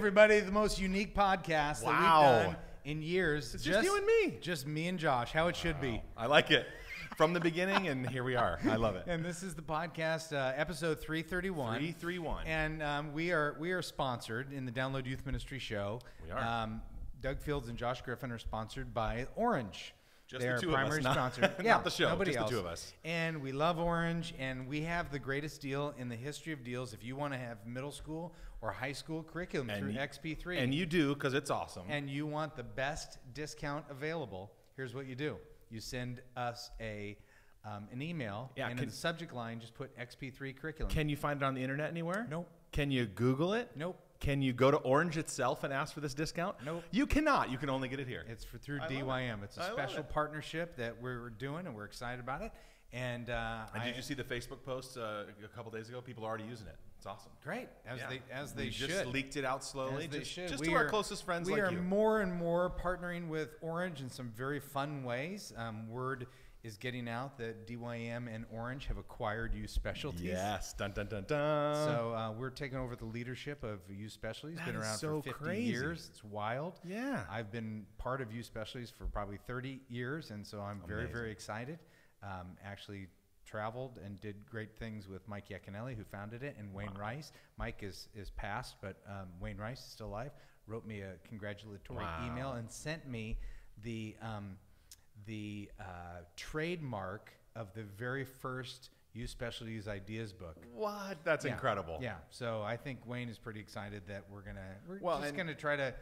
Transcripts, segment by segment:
everybody. The most unique podcast that we've done in years. It's just you and me. Just me and Josh, how it should be. I like it. From the beginning, and here we are. I love it. And this is the podcast, episode 331. 331. And we are sponsored in the Download Youth Ministry show. We are. Doug Fields and Josh Griffin are sponsored by Orange. Just They're the two primary of us, sponsor. not the show. Nobody just else. the two of us. And we love Orange, and we have the greatest deal in the history of deals if you want to have middle school or high school curriculum through XP3. And you do, because it's awesome. And you want the best discount available. Here's what you do. You send us an email, and in the subject line, just put XP3 curriculum. Can you find it on the internet anywhere? Nope. Can you Google it? Nope. Can you go to Orange itself and ask for this discount? Nope. You cannot. You can only get it here. It's through DYM. It's a special partnership that we're doing, and we're excited about it. And did you see the Facebook post a couple days ago? People are already using it. It's awesome. Great, as they should. Just leaked it out slowly, just to our closest friends like you. We are more and more partnering with Orange in some very fun ways. Word is getting out that DYM and Orange have acquired Youth Specialties. Yes, dun dun dun dun. So we're taking over the leadership of Youth Specialties. Been around for 50 years. It's wild. Yeah, I've been part of Youth Specialties for probably 30 years, and so I'm very, very excited. Actually traveled and did great things with Mike Iaconelli, who founded it, and Wayne Rice. Mike is passed, but Wayne Rice is still alive. Wrote me a congratulatory email and sent me the trademark of the very first Youth Specialties Ideas book. What? That's incredible. Yeah. So I think Wayne is pretty excited that we're just gonna try to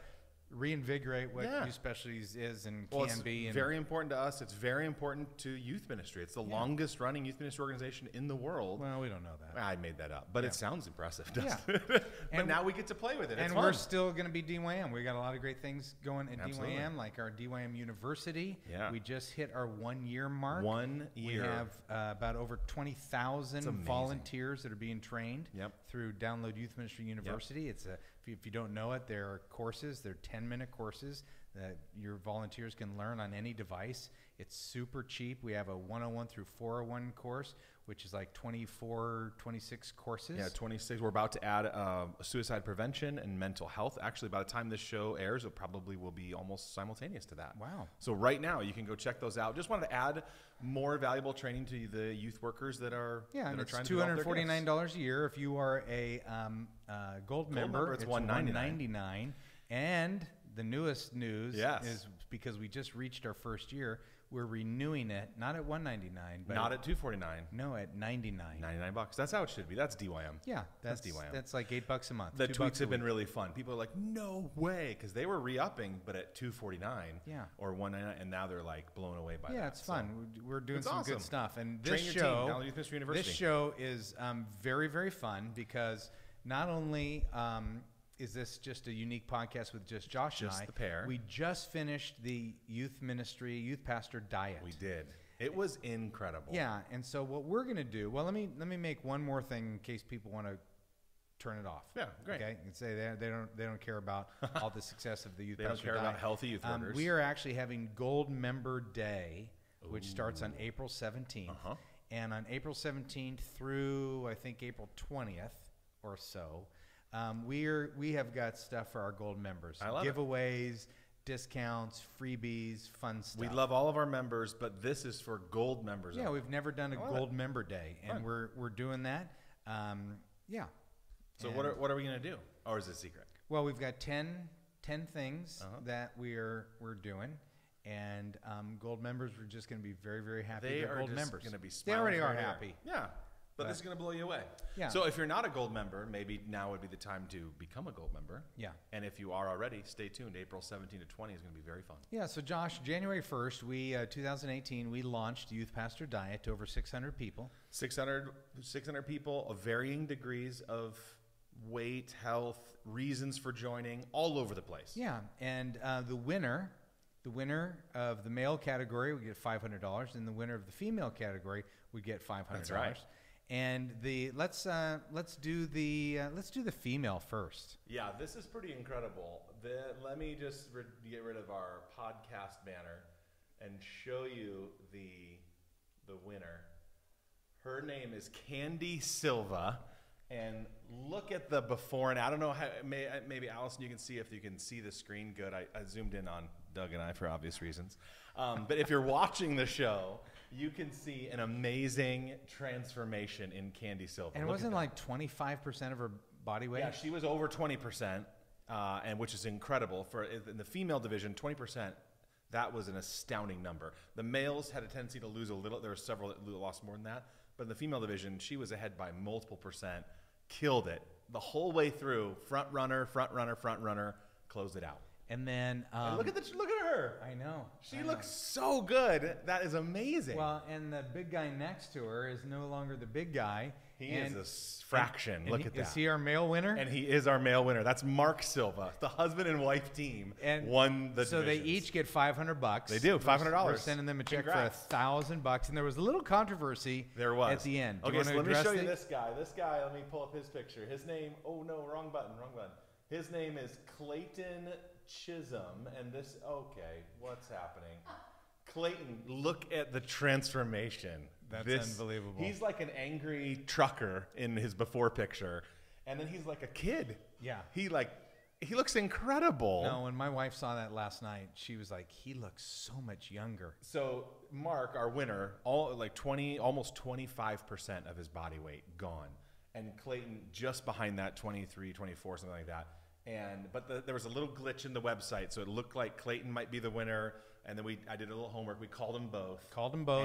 reinvigorate what Youth Specialties is and can be. It's very important to us. It's very important to youth ministry. It's the longest running youth ministry organization in the world. Well, we don't know that. I made that up, but it sounds impressive, doesn't it? But now we get to play with it. And we're still going to be DYM. We got a lot of great things going at DYM, like our DYM University. Yeah. We just hit our 1 year mark. 1 year. We have about over 20,000 volunteers that are being trained through Download Youth Ministry University. It's if you don't know it, there are courses. They're 10-minute courses that your volunteers can learn on any device. It's super cheap. We have a 101 through 401 course, which is like 26 courses. Yeah, 26. We're about to add suicide prevention and mental health. Actually, by the time this show airs, it probably will be almost simultaneous to that. Wow. So right now, you can go check those out. Just wanted to add more valuable training to the youth workers that are and it's $249 a year. If you are a gold member, it's $199. And the newest news is because we just reached our first year, we're renewing it, not at $199, but not at $249. No, at $99. $99. That's how it should be. That's DYM. Yeah, that's DYM. That's like $8 a month. The tweets have been really fun. People are like, "No way," because they were re-upping, but at $249 or $199, and now they're like blown away by that. Yeah, it's fun. We're doing some good stuff, and this show is very, very fun because not only is this just a unique podcast with just Josh and I? The pair. We just finished the youth pastor diet. We did. It was incredible. Yeah, and so what we're going to do, well, let me make one more thing in case people want to turn it off. Yeah, great. Okay, and say they don't care about all the success of the youth pastor diet. They don't care about healthy youth workers. We are actually having Gold Member Day, which starts on April 17th. And on April 17th through, I think, April 20th or so, we have got stuff for our gold members. I love giveaways, discounts, freebies, fun stuff. We love all of our members, but this is for gold members. Yeah, we've never done a gold member day, and we're doing that. So what are we going to do? Or is it a secret? Well, we've got 10 things that we're doing. And gold members, we're just going to be very, very happy. They are gold just members. Going to be they already are happy. Yeah. But this is going to blow you away. Yeah. So if you're not a gold member, maybe now would be the time to become a gold member. Yeah. And if you are already, stay tuned. April 17 to 20 is going to be very fun. Yeah. So Josh, January 1st, 2018, we launched Youth Pastor Diet to over 600 people. 600 people of varying degrees of weight, health, reasons for joining, all over the place. Yeah. And the winner of the male category would get $500, and the winner of the female category would get $500. That's right. And let's do the female first. Yeah, this is pretty incredible. Let me just get rid of our podcast banner and show you the winner. Her name is Candy Silva. And look at the before and I don't know how, maybe Allison, you can see if you can see the screen good. I zoomed in on Doug and I for obvious reasons. But if you're watching the show, you can see an amazing transformation in Candy Silva. And it wasn't like 25% of her body weight? Yeah, she was over 20%, and which is incredible. For in the female division, 20%, that was an astounding number. The males had a tendency to lose a little. There were several that lost more than that. But in the female division, she was ahead by multiple percent, killed it the whole way through. Front runner, closed it out. And then and look at her. I know. She looks so good. That is amazing. Well, and the big guy next to her is no longer the big guy. He is a fraction. Look at that. Is he our male winner? And he is our male winner. That's Mark Silva. The husband and wife team won the So divisions. they each get $500. They do, $500. We're sending them a check Congrats. for $1,000. And there was a little controversy at the end. Okay, so let me show you this guy. This guy, let me pull up his picture. His name, oh no, wrong button. His name is Clayton Chisholm. And this, okay, what's happening? Clayton, look at the transformation. That's unbelievable. He's like an angry trucker in his before picture, and then he's like a kid. Yeah. He looks incredible. No, when my wife saw that last night, she was like, he looks so much younger. So Mark, our winner, almost 25% of his body weight gone, and Clayton just behind that, 23, 24, something like that. But there was a little glitch in the website, so it looked like Clayton might be the winner. And then I did a little homework. We called them both.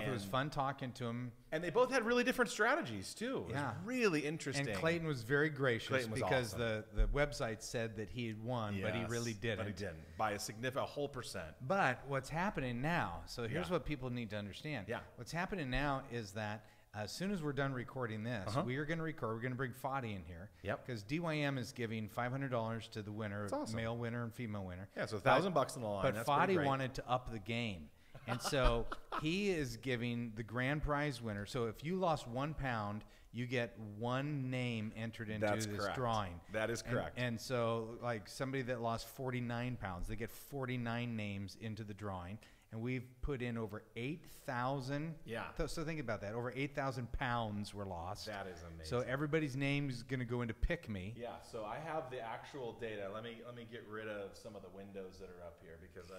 It was fun talking to them. And they both had really different strategies, too. It was really interesting. And Clayton was very gracious because awesome. the website said that he had won, but he really didn't. But he didn't, by a whole percent. But what's happening now, so here's what people need to understand. Yeah. What's happening now is that as soon as we're done recording this, we are going to record. We're going to bring Fadi in here. Yep. Because DYM is giving $500 to the winner, awesome. Male winner and female winner. Yeah, so $1,000 on the line. But Fadi wanted to up the game. And so he is giving the grand prize winner. So if you lost 1 pound, you get one name entered into this drawing. That is correct. And so like somebody that lost 49 pounds, they get 49 names into the drawing. And we've put in over 8,000. Yeah. So think about that. Over 8,000 pounds were lost. That is amazing. So everybody's name is going to go into Pick Me. Yeah. So I have the actual data. Let me get rid of some of the windows that are up here because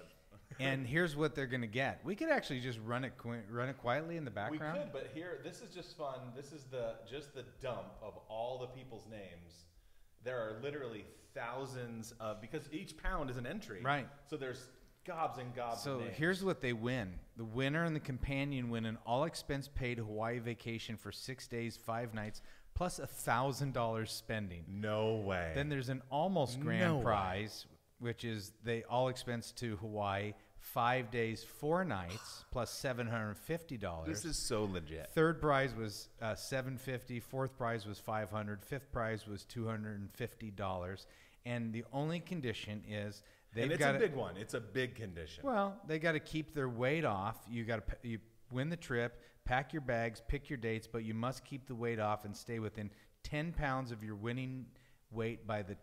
And here's what they're going to get. We could actually just run it quietly in the background. We could, but here, this is just fun. This is just the dump of all the people's names. There are literally thousands of, because each pound is an entry. Right. So there's gobs and gobs of names. So here's what they win. The winner and the companion win an all-expense-paid Hawaii vacation for 6 days, 5 nights, plus $1,000 spending. No way. Then there's an almost grand prize, which is they all-expense to Hawaii, 5 days, 4 nights, plus $750. This is so legit. Third prize was $750. Fourth prize was $500. Fifth prize was $250. And the only condition is it's a big one. It's a big condition. Well, they got to keep their weight off. You win the trip, pack your bags, pick your dates, but you must keep the weight off and stay within 10 pounds of your winning weight by the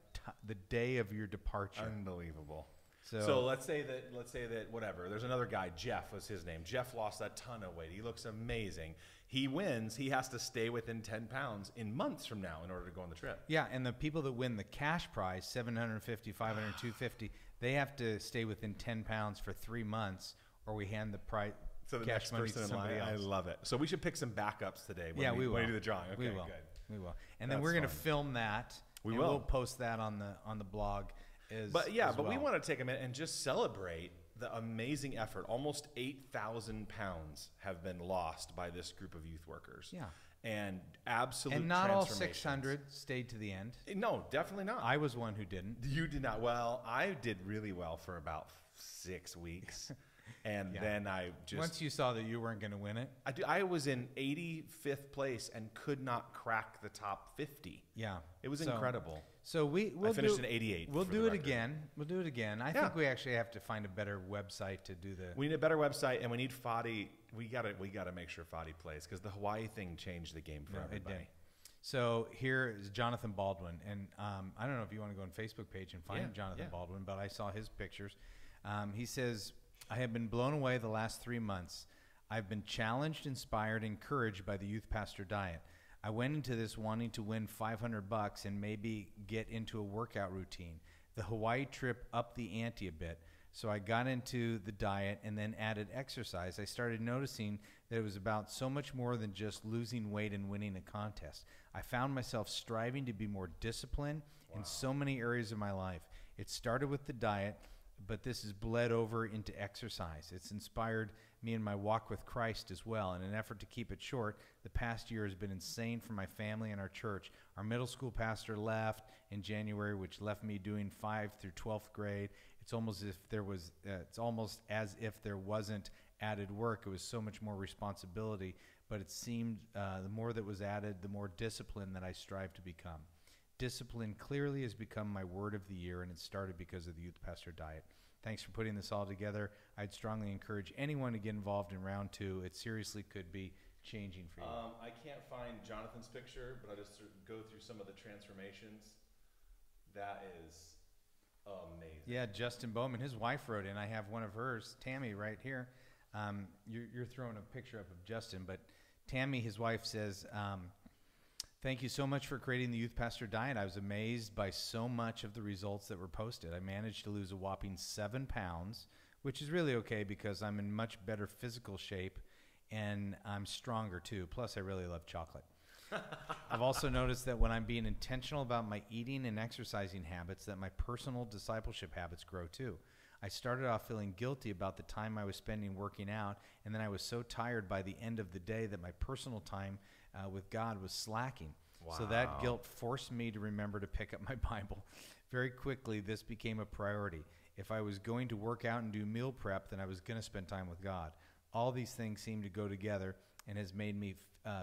day of your departure. Unbelievable. So let's say that whatever. There's another guy, Jeff was his name. Jeff lost a ton of weight. He looks amazing. He wins. He has to stay within 10 pounds in months from now in order to go on the trip. Yeah, and the people that win the cash prize, $750, $500, $250, they have to stay within 10 pounds for 3 months, or we hand the prize. So the next person in line, I love it. So we should pick some backups today. We will. When we do the drawing. Okay, we will. Good. We will. And then we're going to film that. We'll post that on the blog. But we want to take a minute and just celebrate the amazing effort. Almost 8,000 pounds have been lost by this group of youth workers. Yeah. And absolute And not all 600 stayed to the end. No, definitely not. I was one who didn't. You did not. Well, I did really well for about 6 weeks. And then I just... Once you saw that you weren't going to win it. I was in 85th place and could not crack the top 50. Yeah. It was incredible. So I finished in 88. We'll do it again. We'll do it again. I think we actually have to find a better website to do the... We need a better website, and we need Fadi. We gotta make sure Fadi plays, because the Hawaii thing changed the game for everybody. It did. So here is Jonathan Baldwin. And I don't know if you want to go on Facebook page and find Jonathan Baldwin, but I saw his pictures. He says, I have been blown away the last 3 months. I've been challenged, inspired, encouraged by the Youth Pastor Diet. I went into this wanting to win $500 and maybe get into a workout routine. The Hawaii trip upped the ante a bit, so I got into the diet and then added exercise. I started noticing that it was about so much more than just losing weight and winning a contest. I found myself striving to be more disciplined in so many areas of my life. It started with the diet, but this has bled over into exercise. It's inspired me in my walk with Christ as well. In an effort to keep it short, the past year has been insane for my family and our church. Our middle school pastor left in January, which left me doing 5th through 12th grade. It's almost as if there wasn't added work. It was so much more responsibility, but it seemed the more that was added, the more disciplined that I strive to become. Discipline clearly has become my word of the year, and it started because of the Youth Pastor Diet. Thanks for putting this all together. I'd strongly encourage anyone to get involved in round 2. It seriously could be changing for you. I can't find Jonathan's picture, but I'll just sort of go through some of the transformations. That is amazing. Yeah, Justin Bowman, his wife wrote in. I have one of hers, Tammy, right here. You're throwing a picture up of Justin, but Tammy, his wife, says, thank you so much for creating the Youth Pastor Diet. I was amazed by so much of the results that were posted. I managed to lose a whopping 7 pounds, which is really okay because I'm in much better physical shape and I'm stronger too. Plus, I really love chocolate. I've also noticed that when I'm being intentional about my eating and exercising habits, that my personal discipleship habits grow too. I started off feeling guilty about the time I was spending working out, and then I was so tired by the end of the day that my personal time with God was slacking. Wow. So that guilt forced me to remember to pick up my Bible. Very quickly, this became a priority. If I was going to work out and do meal prep, then I was going to spend time with God. All these things seem to go together and has made me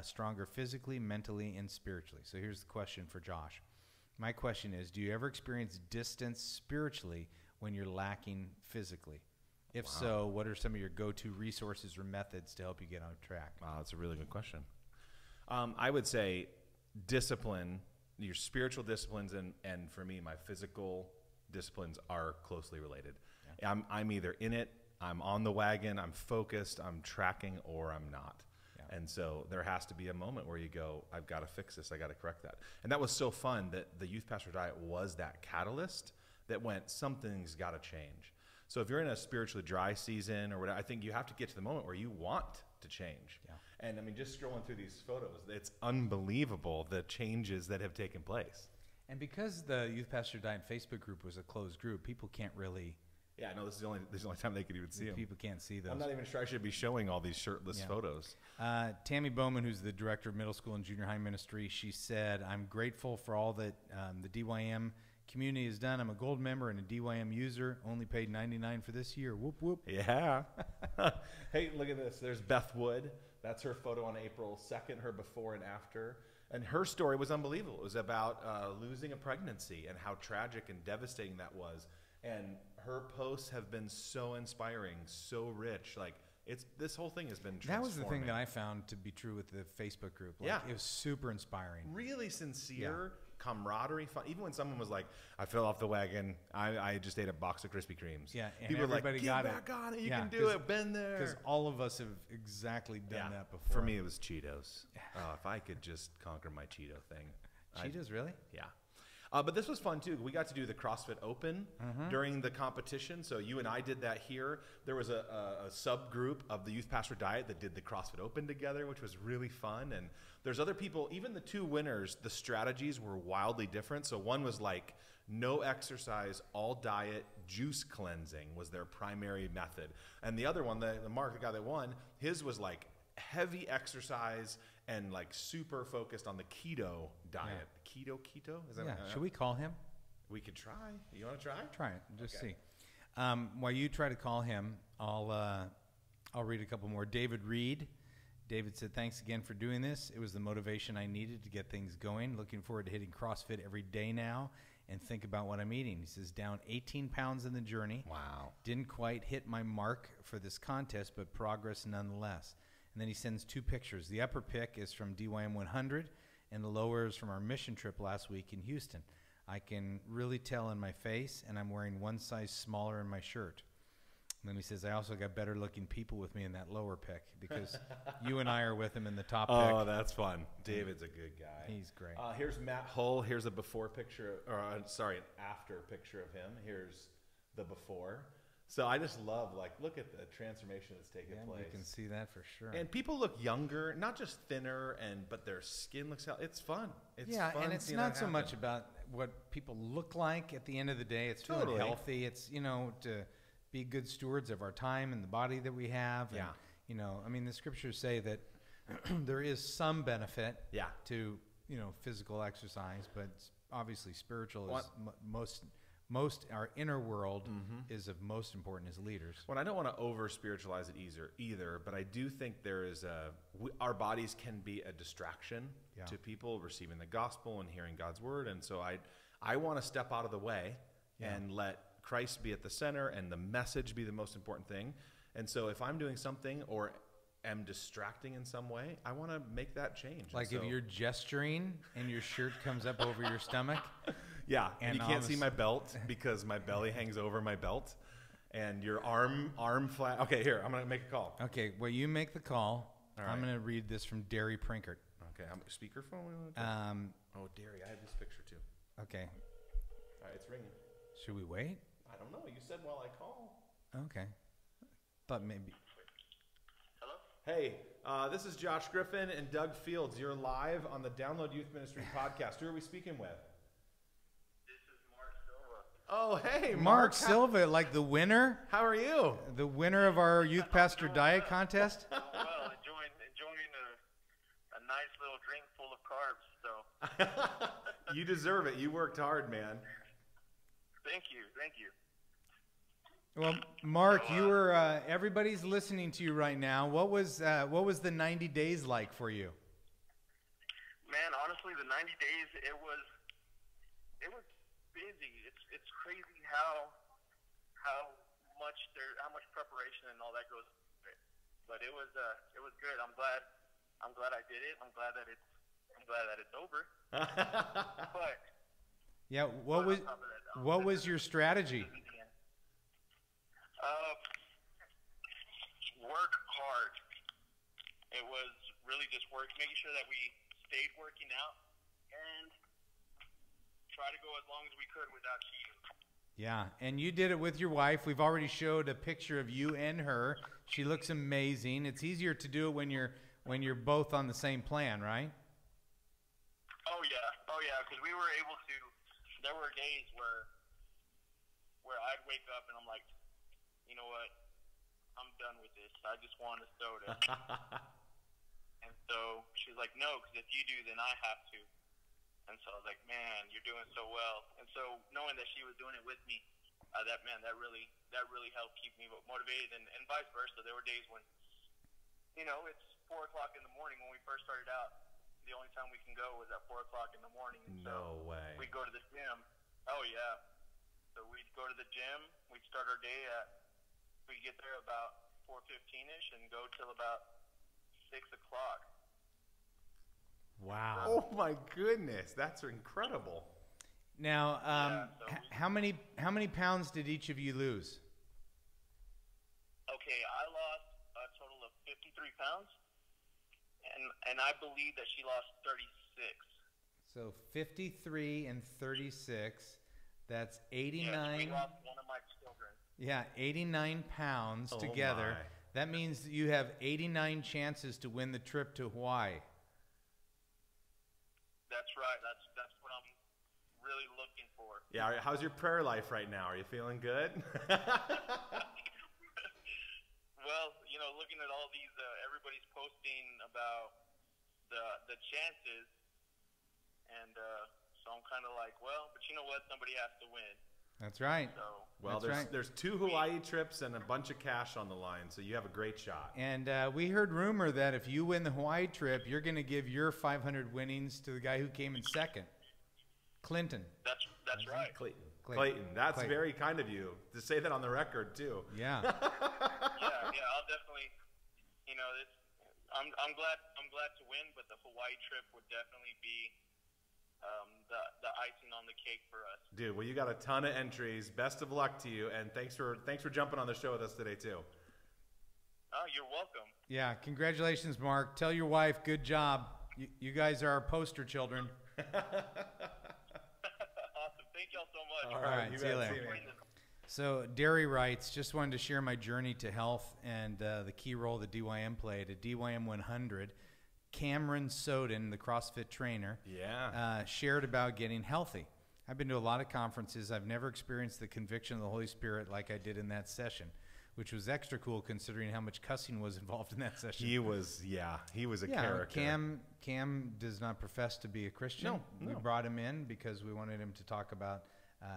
stronger physically, mentally, and spiritually. So here's the question for Josh. My question is, do you ever experience distance spiritually when you're lacking physically? If so, what are some of your go-to resources or methods to help you get on track? Wow, that's a really good question. I would say discipline, your spiritual disciplines, and for me, my physical disciplines are closely related. Yeah. I'm either in it, I'm on the wagon, I'm focused, I'm tracking, or I'm not. Yeah. And so there has to be a moment where you go, I've got to fix this, I got to correct that. And that was so fun that the Youth Pastor Diet was that catalyst that went, something's got to change. So if you're in a spiritually dry season or whatever, I think you have to get to the moment where you want to change. Yeah. And I mean, just scrolling through these photos, it's unbelievable the changes that have taken place. And because the Youth Pastor Diet Facebook group was a closed group, people can't really... Yeah, no, this is the only time they could even see them. People can't see those. I'm not even sure I should be showing all these shirtless photos. Tammy Bowman, who's the director of middle school and junior high ministry, she said, I'm grateful for all that the DYM community has done. I'm a gold member and a DYM user, only paid $99 for this year. Whoop, whoop. Yeah. Hey, look at this. There's Beth Wood. That's her photo on April 2nd, her before and after. And her story was unbelievable. It was about losing a pregnancy and how tragic and devastating that was. And her posts have been so inspiring, so rich. Like, this whole thing has been transforming. That was the thing that I found to be true with the Facebook group. Like, yeah. It was super inspiring. Really sincere camaraderie. Fun. Even when someone was like, I fell off the wagon, I just ate a box of Krispy Kremes. Yeah, and people everybody were like, get back on it, you can do it, been there. Because all of us have exactly done that before. For me, it was Cheetos. If I could just conquer my Cheeto thing. Cheetos, really? Yeah. But this was fun, too. We got to do the CrossFit Open during the competition. So you and I did that here. There was a subgroup of the Youth Pastor Diet that did the CrossFit Open together, which was really fun. And there's other people, even the two winners, the strategies were wildly different. So one was like no exercise, all diet, juice cleansing was their primary method. And the other one, the Mark, the guy that won, his was like heavy exercise and like super focused on the keto diet. Yeah. Keto? Is that should we call him? We could try. You want to try? Try it. Just see. While you try to call him, I'll read a couple more. David Reed. David said, thanks again for doing this. It was the motivation I needed to get things going. Looking forward to hitting CrossFit every day now and think about what I'm eating. He says, down 18 pounds in the journey. Wow. Didn't quite hit my mark for this contest, but progress nonetheless. And then he sends 2 pictures. The upper pic is from DYM 100, and the lower is from our mission trip last week in Houston. I can really tell in my face, and I'm wearing one size smaller in my shirt. And then he says, I also got better looking people with me in that lower pick because you and I are with him in the top pick. Oh, that's fun. David's a good guy. He's great. Here's Matt Hull. Here's a before picture, or sorry, an after picture of him. Here's the before. So I just love, like, look at the transformation that's taken place. You can see that for sure. And people look younger, not just thinner, but their skin looks out. It's fun. It's fun, and it's not so much about what people look like at the end of the day. It's feeling healthy. It's, to be good stewards of our time and the body that we have. Yeah. And, the scriptures say that there is some benefit to, physical exercise, but obviously spiritual is most our inner world is of most important as leaders. Well, I don't want to over spiritualize it either, but I do think there is our bodies can be a distraction to people receiving the gospel and hearing God's word. And so I want to step out of the way and let Christ be at the center and the message be the most important thing. And so if I'm doing something or am distracting in some way, I want to make that change. Like if you're gesturing and your shirt comes up over your stomach. Yeah, and you can't see my belt because my belly hangs over my belt, and your arm flat. Okay, here, I'm going to make a call. Okay, well, you make the call. All right. I'm going to read this from Derry Prinkert. Okay, speakerphone? Derry, I have this picture too. Okay. All right, it's ringing. Should we wait? I don't know. You said while I call. Okay. Thought maybe. Hello? Hey, this is Josh Griffin and Doug Fields. You're live on the Download Youth Ministry podcast. Who are we speaking with? Oh, hey, Mark Silva, like the winner? How are you? The winner of our Youth Pastor Diet Contest? Well, enjoying a nice little drink full of carbs. So You deserve it. You worked hard, man. Thank you. Well, Mark, you were everybody's listening to you right now. What was the 90 days like for you? Man, honestly, the 90 days it was busy. It's crazy how much preparation and all that goes into it. But it was good. I'm glad I did it. I'm glad that it's over. But yeah, what was your strategy? Work hard. It was really just making sure that we stayed working out and try to go as long as we could without cheating. Yeah, and you did it with your wife. We've already showed a picture of you and her. She looks amazing. It's easier to do it when you're both on the same plan, right? Oh yeah, because we were able to. There were days where I'd wake up and I'm like, you know what, I'm done with this. I just want a soda. And so she's like, no, because if you do, then I have to. And so I was like, man, you're doing so well. And so knowing that she was doing it with me, that really helped keep me motivated, and vice versa. There were days when, it's 4 o'clock in the morning when we first started out. The only time we can go was at 4 o'clock in the morning. No way. We'd go to the gym. Oh yeah. So we'd go to the gym. We'd start our day we'd get there about 4:15ish and go till about 6 o'clock. Wow. Oh my goodness, that's incredible. Now, how many pounds did each of you lose? Okay, I lost a total of 53 pounds, and I believe that she lost 36. So 53 and 36, that's 89. Yes, we lost one of my children. Yeah, 89 pounds together. My. That means that you have 89 chances to win the trip to Hawaii. That's right. That's what I'm really looking for. Yeah, how's your prayer life right now? Are you feeling good? Well, looking at all these, everybody's posting about the chances, and so I'm kind of like, well, but you know what? Somebody has to win. That's right. So, well, there's 2 Hawaii trips and a bunch of cash on the line, so you have a great shot. And we heard rumor that if you win the Hawaii trip, you're going to give your 500 winnings to the guy who came in second, Clinton. That's right. Clayton. That's very kind of you to say that on the record too. Yeah. yeah, I'll definitely. I'm glad to win, but the Hawaii trip would definitely be the icing on the cake for us. Dude, well, you got a ton of entries. Best of luck to you, and thanks for jumping on the show with us today too. Oh, you're welcome. Yeah, congratulations, Mark. Tell your wife, good job. You guys are our poster children. Awesome. Thank y'all so much. All right, see you later. So Derry writes, just wanted to share my journey to health and the key role that DYM played. At DYM 100, Cameron Soden, the CrossFit trainer, shared about getting healthy. I've been to a lot of conferences. I've never experienced the conviction of the Holy Spirit like I did in that session, which was extra cool considering how much cussing was involved in that session. He was a character. Cam does not profess to be a Christian. No. We brought him in because we wanted him to talk about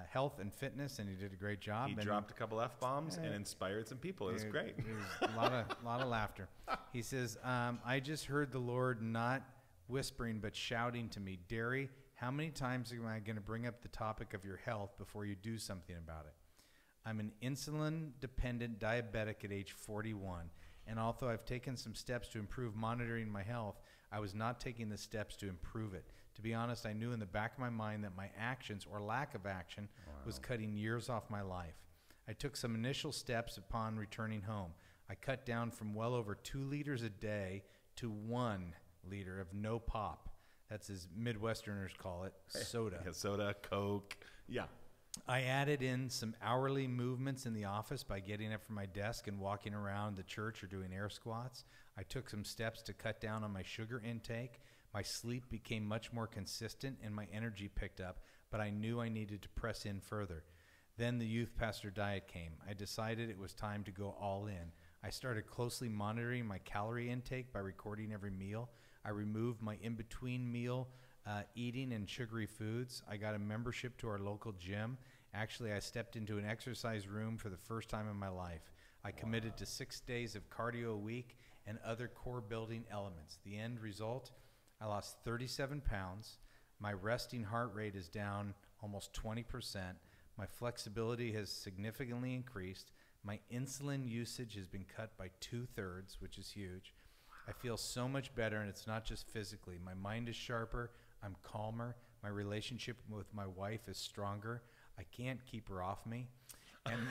health and fitness, and he did a great job. He dropped a couple F-bombs and inspired some people. It was great. It was a lot of laughter. He says, I just heard the Lord not whispering but shouting to me, Derry, how many times am I going to bring up the topic of your health before you do something about it? I'm an insulin-dependent diabetic at age 41, and although I've taken some steps to improve monitoring my health, I was not taking the steps to improve it. To be honest, I knew in the back of my mind that my actions or lack of action was cutting years off my life. I took some initial steps upon returning home. I cut down from well over 2 liters a day to 1 liter of no pop. That's as Midwesterners call it, soda. Yeah, soda, Coke, yeah. I added in some hourly movements in the office by getting up from my desk and walking around the church or doing air squats. I took some steps to cut down on my sugar intake. My sleep became much more consistent and my energy picked up, but I knew I needed to press in further. Then the youth pastor diet came. I decided it was time to go all in. I started closely monitoring my calorie intake by recording every meal. I removed my in-between meal eating and sugary foods. I got a membership to our local gym. Actually, I stepped into an exercise room for the first time in my life. I committed to 6 days of cardio a week and other core building elements. The end result, I lost 37 pounds. My resting heart rate is down almost 20%. My flexibility has significantly increased. My insulin usage has been cut by 2/3, which is huge. I feel so much better, and it's not just physically. My mind is sharper. I'm calmer. My relationship with my wife is stronger. I can't keep her off me. And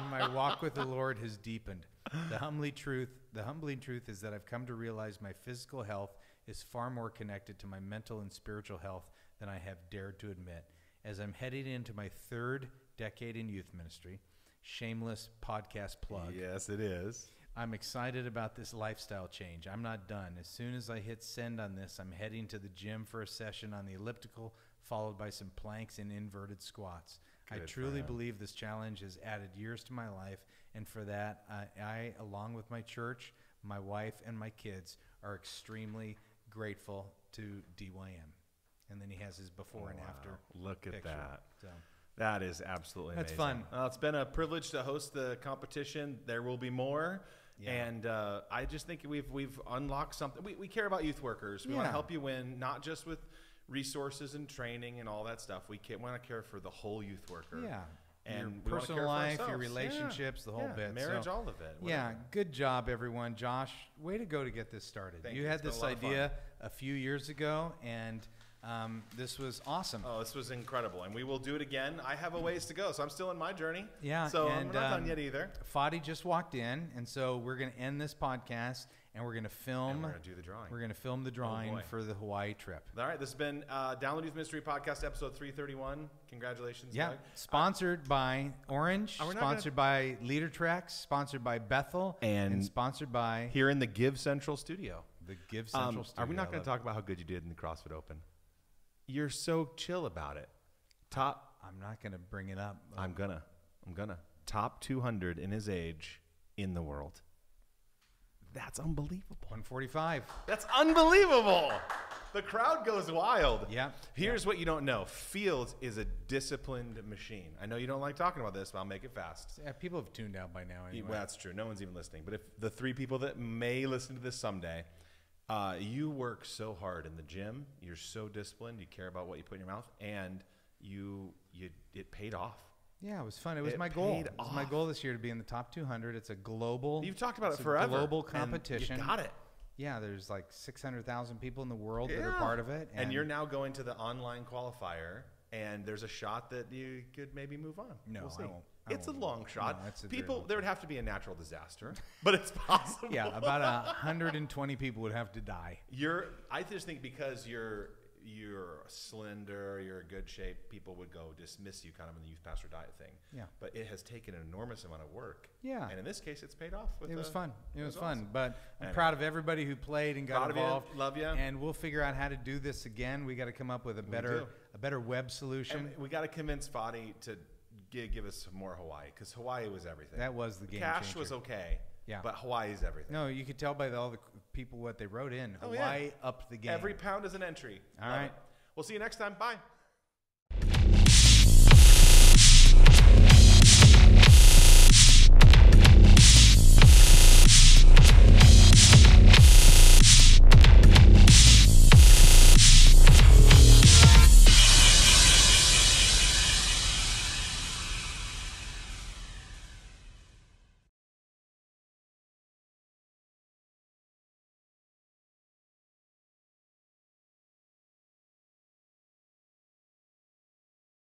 my walk with the Lord has deepened. The humbling truth is that I've come to realize my physical health is far more connected to my mental and spiritual health than I have dared to admit. As I'm heading into my 3rd decade in youth ministry, shameless podcast plug. Yes, it is. I'm excited about this lifestyle change. I'm not done. As soon as I hit send on this, I'm heading to the gym for a session on the elliptical, followed by some planks and inverted squats. I truly believe this challenge has added years to my life, and for that, I, along with my church, my wife, and my kids, are extremely grateful to DYM. And then he has his before and after. Look at picture. that. So. That is absolutely That's amazing. fun. It's been a privilege to host the competition. There will be more. Yeah. And I just think we've unlocked something. We care about youth workers. We want to help you win, not just with resources and training and all that stuff. We want to care for the whole youth worker. Yeah. And your personal life, your relationships, the whole bit. Marriage, all of it. Whatever. Yeah, good job, everyone. Josh, way to go to get this started. Thank you had this idea a few years ago, and this was awesome. Oh, this was incredible, and we will do it again. I have a ways to go, so I'm still in my journey. Yeah, so I'm not done yet either. Fadi just walked in, and so we're going to end this podcast, and we're going to film. And we're going to do the drawing. We're going to film the drawing for the Hawaii trip. All right, this has been Download Youth Ministry Podcast, episode 331. Congratulations, Doug. Sponsored by Orange, sponsored by Leader Treks, sponsored by Bethel, and sponsored by here in the Give Central studio. The Give Central studio. Are we not going to talk about how good you did in the CrossFit Open? You're so chill about it. I'm not going to bring it up. I'm gonna. Top 200 in his age in the world. That's unbelievable. 145. That's unbelievable. The crowd goes wild. Yeah. Here's what you don't know. Fields is a disciplined machine. I know you don't like talking about this, but I'll make it fast. Yeah, people have tuned out by now anyway. Well, that's true. No one's even listening. But if the 3 people that may listen to this someday, you work so hard in the gym. You're so disciplined. You care about what you put in your mouth, and it paid off. Yeah, it was fun. It was my goal. It was my goal this year to be in the top 200. It's a global. You've talked about it forever. Global competition. You got it. Yeah, there's like 600,000 people in the world that are part of it. And you're now going to the online qualifier, and there's a shot that you could maybe move on. No, we'll see. I won't. It's a long shot. No, People, there would have to be a natural disaster, but it's possible. Yeah, about 120 people would have to die. I just think because you're slender, you're in good shape, people would go dismiss you kind of in the youth pastor diet thing. Yeah. But it has taken an enormous amount of work. Yeah. And in this case, it's paid off. It was fun. It was fun. Awesome. But I'm proud of everybody who played and got involved. Love you. And we'll figure out how to do this again. We got to come up with a better web solution. And we got to convince Fadi to give us some more Hawaii, because Hawaii was everything. That was the game Cash changer. was okay. Yeah. But Hawaii is everything. No, you could tell by all the people what they wrote in. Hawaii upped the game. Every pound is an entry. All right. We'll see you next time. Bye.